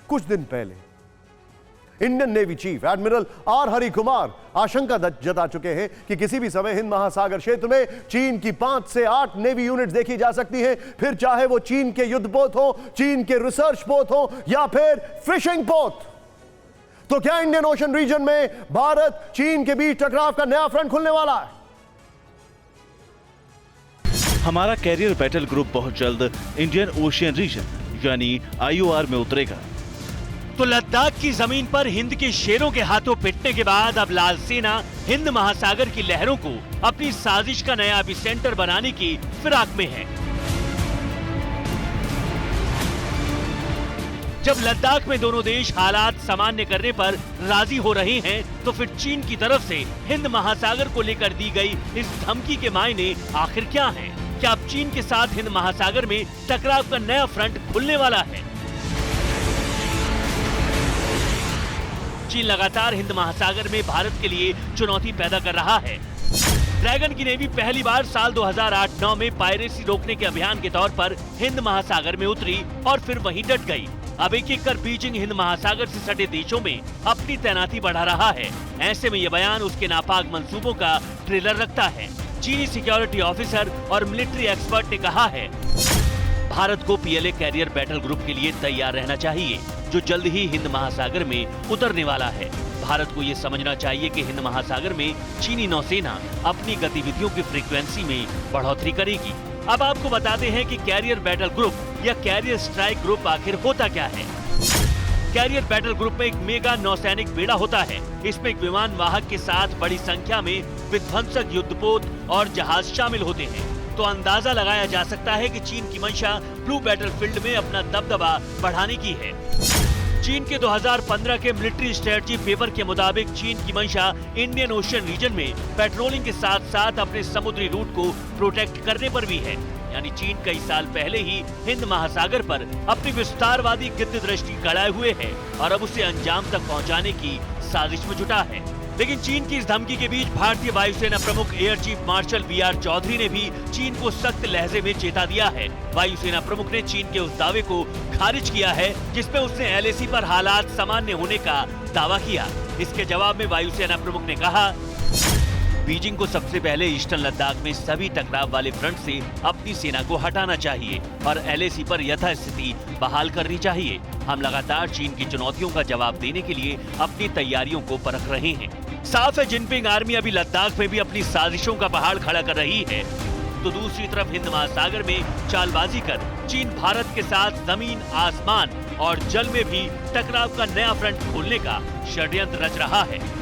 कुछ दिन पहले Indian navy chief admiral R Hari Kumar आशंका जता चुके हैं कि किसी भी समय हिंद महासागर क्षेत्र में चीन की 5 से 8 नेवी यूनिट्स देखी जा सकती हैं, फिर चाहे वो चीन के युद्धपोत हो, चीन के रिसर्च पोत हो या फिर फिशिंग पोत। तो क्या इंडियन ओशन रीजन में भारत चीन के बीच टकराव का नया फ्रंट खुलने वाला है? हमारा कैरियर बैटल ग्रुप बहुत जल्द इंडियन ओशियन रीजन यानी IOR में उतरेगा। तो लद्दाख की जमीन पर हिंद के शेरों के हाथों पिटने के बाद अब लाल सेना हिंद महासागर की लहरों को अपनी साजिश का नया एपिसेंटर बनाने की फिराक में है। जब लद्दाख में दोनों देश हालात सामान्य करने पर राजी हो रहे हैं, तो फिर चीन की तरफ से हिंद महासागर को लेकर दी गई इस धमकी के मायने आखिर क्या हैं? क्या अब चीन के साथ हिंद महासागर में टकराव का नया फ्रंट खुलने वाला है? चीन लगातार हिंद महासागर में भारत के लिए चुनौती पैदा कर रहा है। ड्रैगन की नेवी पहली बार साल 2008-9 में पायरेसी रोकने के अभियान के तौर पर हिंद महासागर में उतरी और फिर वहीं डट गई। अब एक-एक कर बीजिंग हिंद महासागर से सटे देशों में अपनी तैनाती बढ़ा रहा है। ऐसे में यह बयान उसके नापाक मंसूबों का ट्रेलर रखता है। चीनी सिक्योरिटी ऑफिसर और मिलिट्री एक्सपर्ट ने कहा है, भारत को PLA कैरियर बैटल ग्रुप के लिए तैयार रहना चाहिए, जो जल्द ही हिंद महासागर में उतरने वाला है। भारत को ये समझना चाहिए कि हिंद महासागर में चीनी नौसेना अपनी गतिविधियों की फ्रीक्वेंसी में बढ़ोतरी करेगी। अब आपको बताते हैं कि कैरियर बैटल ग्रुप या कैरियर स्ट्राइक ग्रुप आखिर होता क्या है। कैरियर बैटल ग्रुप में एक मेगा नौसैनिक बेड़ा होता है। इसमें एक विमान वाहक के साथ बड़ी संख्या में विध्वंसक युद्धपोत और जहाज शामिल होते हैं। तो अंदाजा लगाया जा सकता है कि चीन की मंशा ब्लू बैटलफील्ड में अपना दबदबा बढ़ाने की है। चीन के 2015 के मिलिट्री स्ट्रेटजी पेपर के मुताबिक चीन की मंशा इंडियन ओशियन रीजन में पेट्रोलिंग के साथ साथ अपने समुद्री रूट को प्रोटेक्ट करने पर भी है। यानी चीन कई साल पहले ही हिंद महासागर पर अपनी विस्तारवादी गिद्ध दृष्टि गड़ाए हुए है और अब उसे अंजाम तक पहुंचाने की साजिश में जुटा है। लेकिन चीन की इस धमकी के बीच भारतीय वायुसेना प्रमुख air chief marshal VR Chaudhari ने भी चीन को सख्त लहजे में चेता दिया है। वायुसेना प्रमुख ने चीन के उस दावे को खारिज किया है जिसमें उसने LAC पर हालात सामान्य होने का दावा किया। इसके जवाब में वायुसेना प्रमुख ने कहा, बीजिंग को सबसे पहले ईस्टर्न लद्दाख में सभी टकराव वाले फ्रंट से अपनी सेना को हटाना चाहिए और LAC पर यथास्थिति बहाल करनी चाहिए। हम लगातार चीन की चुनौतियों का जवाब देने के लिए अपनी तैयारियों को परख रहे हैं। साफ है, जिनपिंग आर्मी अभी लद्दाख में भी अपनी साजिशों का पहाड़ खड़ा कर रही है, तो दूसरी तरफ हिंद महासागर में चालबाजी कर चीन भारत के साथ जमीन, आसमान और जल में भी टकराव का नया फ्रंट खोलने का षड्यंत्र रच रहा है।